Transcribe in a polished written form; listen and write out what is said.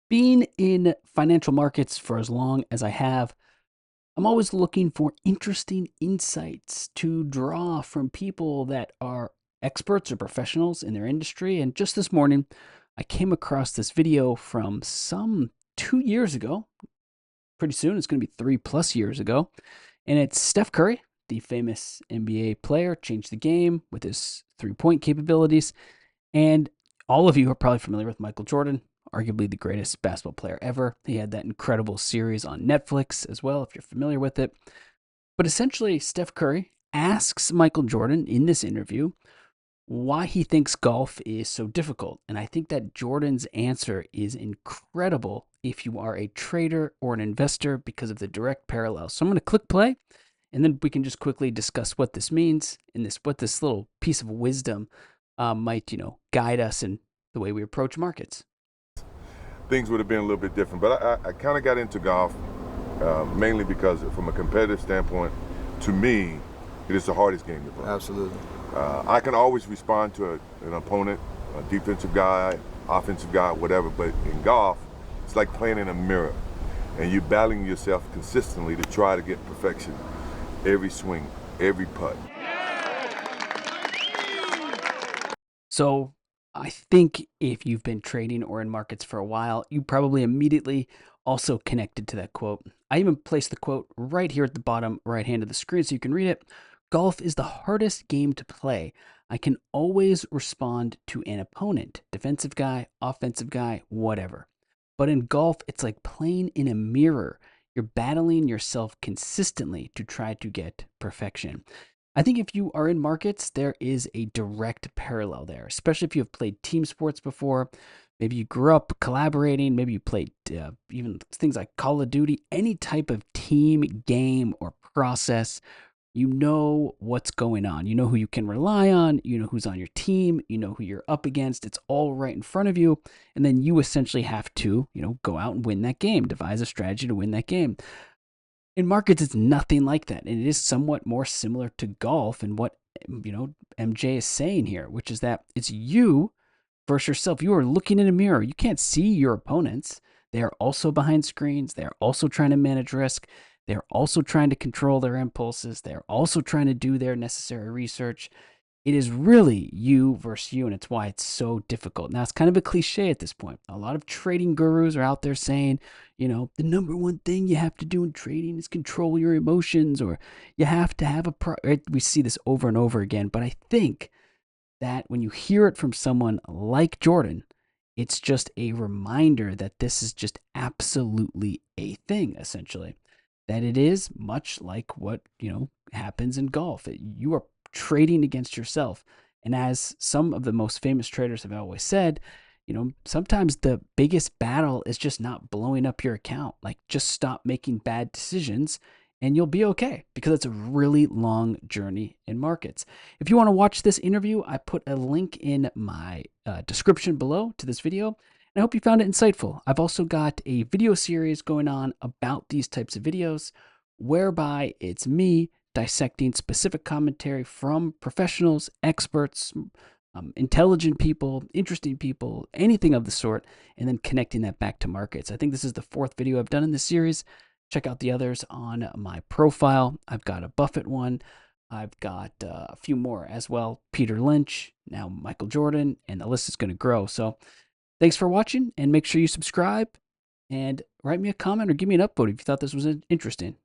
Being in financial markets for as long as I have, I'm always looking for interesting insights to draw from people that are experts or professionals in their industry. And just this morning, I came across this video from some 2 years ago. Pretty soon, it's going to be 3+ years ago. And it's Steph Curry, the famous NBA player, changed the game with his 3-point capabilities. And all of you are probably familiar with Michael Jordan, arguably the greatest basketball player ever. He had that incredible series on Netflix as well, if you're familiar with it. But essentially, Steph Curry asks Michael Jordan in this interview why he thinks golf is so difficult. And I think that Jordan's answer is incredible if you are a trader or an investor because of the direct parallels. So I'm going to click play and then we can just quickly discuss what this means and what this little piece of wisdom might, guide us in the way we approach markets. Things would have been a little bit different. But I kind of got into golf mainly because, from a competitive standpoint, to me, it is the hardest game to play. Absolutely. I can always respond to an opponent, a defensive guy, offensive guy, whatever. But in golf, it's like playing in a mirror, and you're battling yourself consistently to try to get perfection every swing, every putt. So I think if you've been trading or in markets for a while, you probably immediately also connected to that quote. I even placed the quote right here at the bottom right hand of the screen so you can read it. Golf is the hardest game to play. I can always respond to an opponent, defensive guy, offensive guy, whatever. But in golf, it's like playing in a mirror. You're battling yourself consistently to try to get perfection. I think if you are in markets, there is a direct parallel there, especially if you have played team sports before. Maybe you grew up collaborating. Maybe you played even things like Call of Duty, any type of team game or process. You know what's going on. You know who you can rely on. You know who's on your team. You know who you're up against. It's all right in front of you. And then you essentially have to, go out and win that game, devise a strategy to win that game. In markets, it's nothing like that. And it is somewhat more similar to golf and what, MJ is saying here, which is that it's you versus yourself. You are looking in a mirror. You can't see your opponents. They are also behind screens. They are also trying to manage risk. They're also trying to control their impulses. They're also trying to do their necessary research. It is really you versus you, and it's why it's so difficult. Now, it's kind of a cliche at this point. A lot of trading gurus are out there saying, the number one thing you have to do in trading is control your emotions, or you have to have we see this over and over again, but I think that when you hear it from someone like Jordan, it's just a reminder that this is just absolutely a thing, essentially. That it is much like what, happens in golf. You are trading against yourself. And as some of the most famous traders have always said, sometimes the biggest battle is just not blowing up your account. Like, just stop making bad decisions and you'll be okay, because it's a really long journey in markets. If you want to watch this interview, I put a link in my description below to this video. And I hope you found it insightful. I've also got a video series going on about these types of videos, whereby it's me dissecting specific commentary from professionals, experts, intelligent people, interesting people, anything of the sort, and then connecting that back to markets. I think this is the 4th video I've done in this series. Check out the others on my profile. I've got a Buffett one. I've got a few more as well. Peter Lynch, now Michael Jordan, and the list is going to grow. So thanks for watching, and make sure you subscribe and write me a comment or give me an upvote if you thought this was interesting.